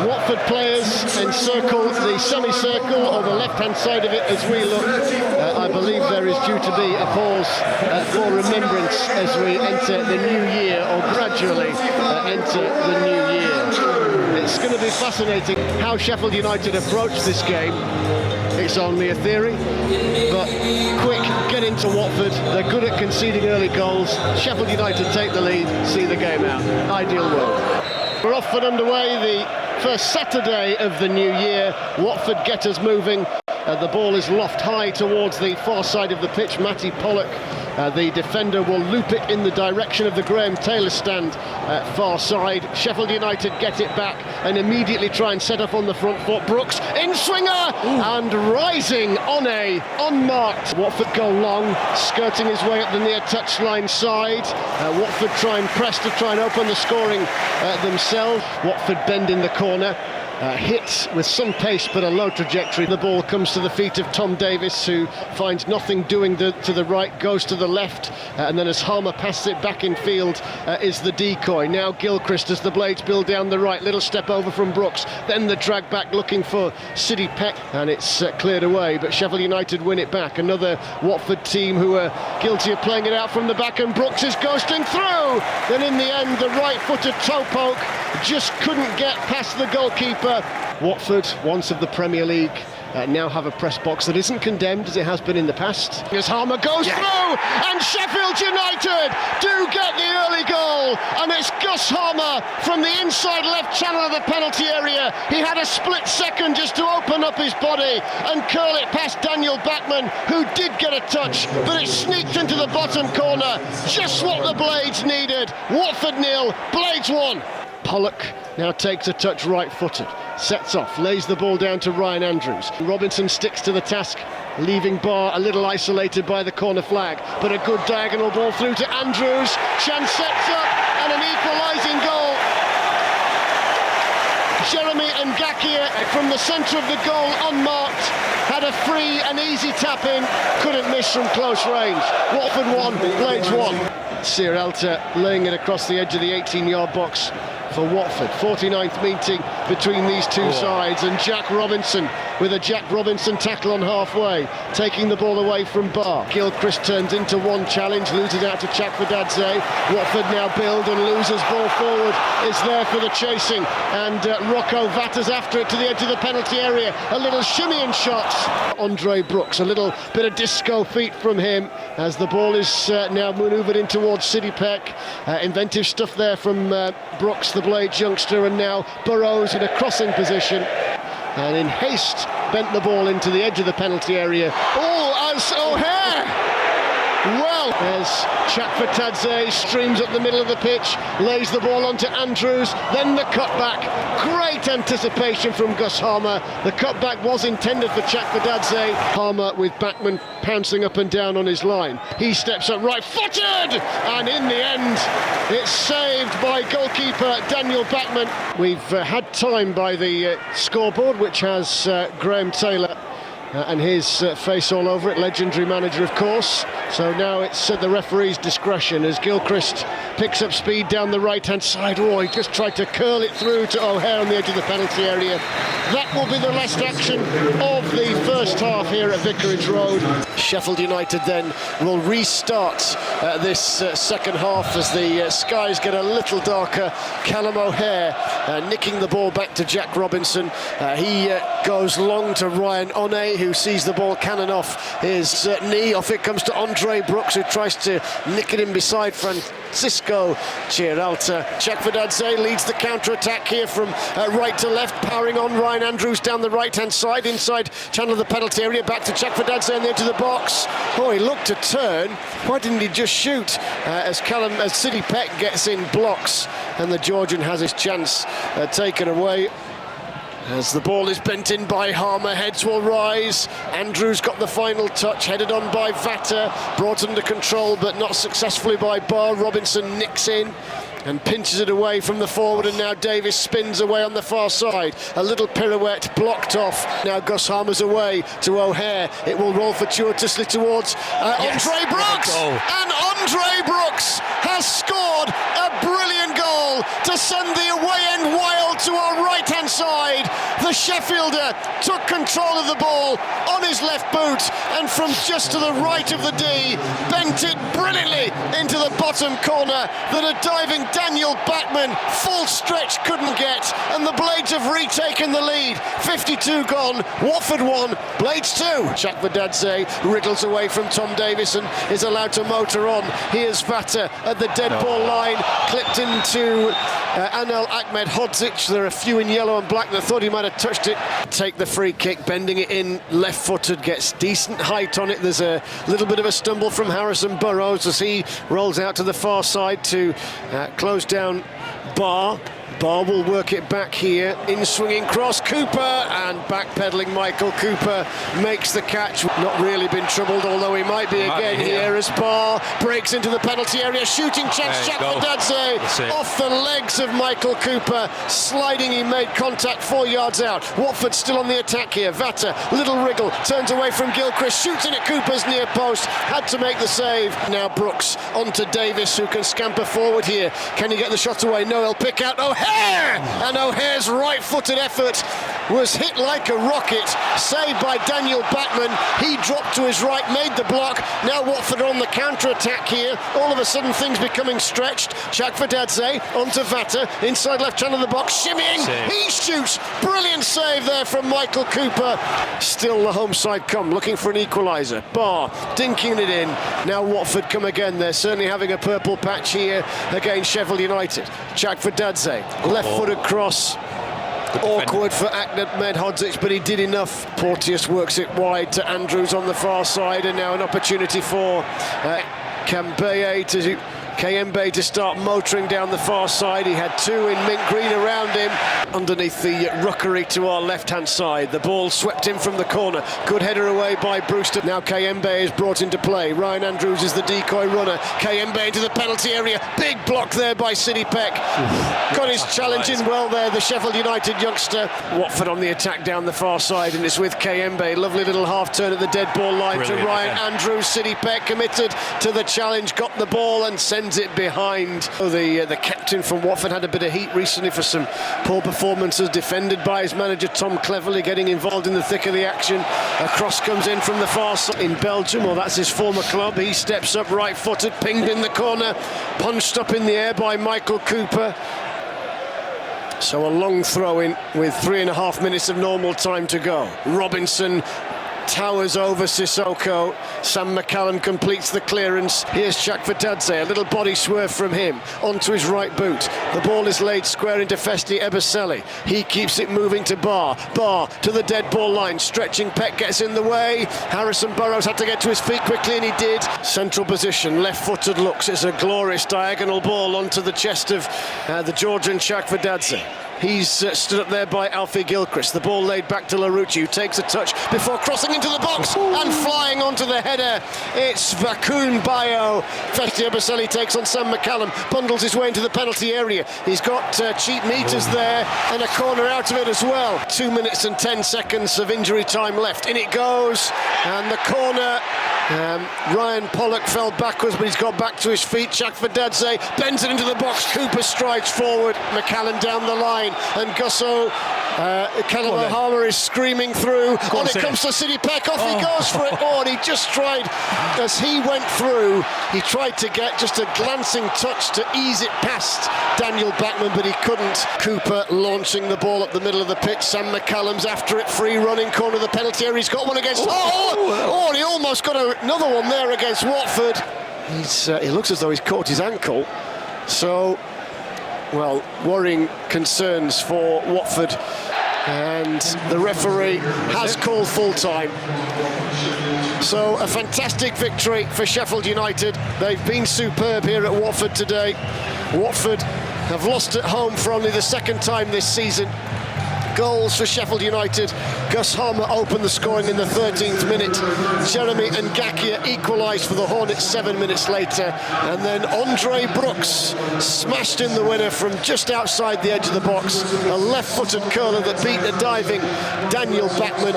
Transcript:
Watford players encircle the semicircle or the left-hand side of it as we look. I believe there is due to be a pause for remembrance as we enter the new year, or gradually enter the new year. It's going to be fascinating how Sheffield United approach this game. It's only a theory, but quick, get into Watford. They're good at conceding early goals. Sheffield United take the lead, see the game out. Ideal world. We're off and underway, the first Saturday of the new year. Watford get us moving. The ball is loft high towards the far side of the pitch. Matty Pollock, the defender, will loop it in the direction of the Graham Taylor stand, far side. Sheffield United get it back and immediately try and set up on the front foot. Brooks in swinger and rising on unmarked. Watford go long, skirting his way up the near touchline side. Watford try and press to try and open the scoring themselves. Watford bend in the corner. Hit with some pace but a low trajectory. The ball comes to the feet of Tom Davis, who finds nothing doing to the right, goes to the left, and then as Harmer passes it back in field is the decoy. Now Gilchrist as the Blades build down the right, little step over from Brooks, then the drag back looking for Siddy Peck, and it's cleared away, but Sheffield United win it back. Another Watford team who are guilty of playing it out from the back, and Brooks is ghosting through. Then in the end, the right-footed toe poke just couldn't get past the goalkeeper. Watford, once of the Premier League, now have a press box that isn't condemned as it has been in the past. As Harmer goes through, and Sheffield United do get the early goal, and it's Gus Harmer from the inside left channel of the penalty area. He had a split second just to open up his body and curl it past Daniel Bachmann, who did get a touch, but it sneaked into the bottom corner. Just what the Blades needed. Watford 0, Blades 1. Pollock now takes a touch right-footed, sets off, lays the ball down to Ryan Andrews. Robinson sticks to the task, leaving Barr a little isolated by the corner flag, but a good diagonal ball through to Andrews. Chance sets up, and an equalising goal. Jeremy Ngakia from the centre of the goal, unmarked, had a free and easy tap in, couldn't miss from close range. Watford 1, Blades 1. Sierralta laying it across the edge of the 18-yard box for Watford. 49th meeting between these two sides, and Jack Robinson with a Jack Robinson tackle on halfway, taking the ball away from Barr. Gilchrist turns into one challenge, loses out to Chakvedadze. Watford now build and loses ball forward, is there for the chasing, and Rocco Vatta's after it to the edge of the penalty area. A little shimmy and shot. Andre Brooks, a little bit of disco feet from him as the ball is now manoeuvred in towards Siddy Peck. Inventive stuff there from Brooks, the Blades youngster, and now Burrows in a crossing position, and in haste bent the ball into the edge of the penalty area. Oh, as O'Hare! Well, as Chakvetadze streams up the middle of the pitch, lays the ball onto Andrews, then the cutback. Great anticipation from Gus Harmer. The cutback was intended for Chakvedadze. Harmer with Bachmann pouncing up and down on his line. He steps up right-footed, and in the end, it's saved by goalkeeper Daniel Bachmann. We've had time by the scoreboard, which has Graham Taylor and his face all over it, legendary manager of course. So now it's at the referee's discretion as Gilchrist picks up speed down the right hand side. Oh, he just tried to curl it through to O'Hare on the edge of the penalty area. That will be the last action of the first half here at Vicarage Road. Sheffield United then will restart this second half as the skies get a little darker. Callum O'Hare nicking the ball back to Jack Robinson. He goes long to Ryan One, who sees the ball cannon off his knee. Off it comes to Andre Brooks, who tries to nick it in beside Francisco Sierralta. Chakvedadze leads the counter-attack here from right to left, powering on Ryan Andrews down the right-hand side, inside channel of the penalty area, back to Chakvedadze on the edge of the box. Oh, he looked to turn. Why didn't he just shoot? As Siddy Peck gets in blocks, and the Georgian has his chance taken away. As the ball is bent in by Harmer, heads will rise. Andrews got the final touch, headed on by Vatta, brought under control but not successfully by Barr. Robinson nicks in and pinches it away from the forward, and now Davis spins away on the far side. A little pirouette blocked off. Now Gus Harmer's away to O'Hare. It will roll fortuitously towards Andre Brooks, and Andre Brooks has scored a brilliant goal to send the away end wild to our right inside. The Sheffielder took control of the ball on his left boot and from just to the right of the D, bent it brilliantly into the bottom corner that a diving Daniel Bachmann full stretch couldn't get, and the Blades have retaken the lead. 52 gone, Watford 1, Blades 2. Chakvedadze wriggles away from Tom Davis and is allowed to motor on. Here's Vata at the dead ball line, clipped into Anel Ahmed Hodzic. There are a few in yellow and black that thought he might have touched it. Take the free kick, bending it in, left-footed, gets decent height on it. There's a little bit of a stumble from Harrison Burrows as he rolls out to the far side to close down Barr. Barr will work it back here, in-swinging cross, Cooper, and backpedaling Michael Cooper makes the catch. Not really been troubled, although he might be again here as Barr breaks into the penalty area, shooting chance, Chakvedadze off the legs of Michael Cooper, sliding, he made contact 4 yards out. Watford still on the attack here, Vata, little wriggle, turns away from Gilchrist, shoots in at Cooper's near post, had to make the save. Now Brooks onto Davis, who can scamper forward here. Can he get the shot away? No, he'll pick out O'Hare! And O'Hare's right-footed effort was hit like a rocket, saved by Daniel Bachmann. He dropped to his right, made the block. Now Watford on the counter-attack here. All of a sudden things becoming stretched. Chakvedadze onto Vata, inside left hand of the box, shimmying, he shoots. Brilliant save there from Michael Cooper. Still the home side come, looking for an equaliser. Barr dinking it in. Now Watford come again. They're certainly having a purple patch here against Sheffield United. Chakvedadze, left-footed cross. Awkward for Ahmed Hodzic, but he did enough. Porteous works it wide to Andrews on the far side, and now an opportunity for Kayembe to start motoring down the far side. He had two in mint green around him. Underneath the rookery to our left-hand side. The ball swept in from the corner. Good header away by Brewster. Now Kayembe is brought into play. Ryan Andrews is the decoy runner. Kayembe into the penalty area. Big block there by Sidney Peck. Got his challenge in well there, the Sheffield United youngster. Watford on the attack down the far side, and it's with Kayembe. Lovely little half-turn at the dead ball line. Brilliant, to Ryan Andrews. Sidney Peck committed to the challenge, got the ball and sends it behind. The captain from Watford had a bit of heat recently for some poor performances, defended by his manager Tom Cleverley, getting involved in the thick of the action. A cross comes in from the far side in Belgium, or that's his former club. He steps up right-footed, pinged in the corner, punched up in the air by Michael Cooper. So a long throw-in with 3.5 minutes of normal time to go. Robinson towers over Sissoko. Sam McCallum completes the clearance. Here's Chakvedadze, a little body swerve from him onto his right boot. The ball is laid square into Festi Ebosele. He keeps it moving to Barr. Barr to the dead ball line, stretching. Peck gets in the way. Harrison Burrows had to get to his feet quickly, and he did. Central position, left-footed looks. It's a glorious diagonal ball onto the chest of the Georgian Chakvedadze. He's stood up there by Alfie Gilchrist. The ball laid back to Larouci, who takes a touch before crossing into the box and flying onto the header. It's Vakun Bayo. Festi Ebosele takes on Sam McCallum, bundles his way into the penalty area. He's got cheap meters there and a corner out of it as well. 2 minutes and 10 seconds of injury time left. In it goes, and the corner. Ryan Pollock fell backwards, but he's got back to his feet. Chakvedadze bends it into the box. Cooper strides forward. McCallum down the line, and Gusso Kalamohama is screaming through. On it comes to Sidney Peck. Off he goes for it. And he just tried, as he went through, he tried to get just a glancing touch to ease it past Daniel Bachmann, but he couldn't. Cooper launching the ball up the middle of the pitch. Sam McCallum's after it, free running corner of the penalty area. He's got one against and he almost got another one there against Watford. He looks as though he's caught his ankle. So, well, worrying concerns for Watford, and the referee has called full time. So a fantastic victory for Sheffield United. They've been superb here at Watford today. Watford have lost at home for only the second time this season. Goals for Sheffield United. Gus Harmer opened the scoring in the 13th minute. Jeremy Ngakia equalised for the Hornets 7 minutes later. And then Andre Brooks smashed in the winner from just outside the edge of the box. A left-footed curler that beat a diving Daniel Bachmann.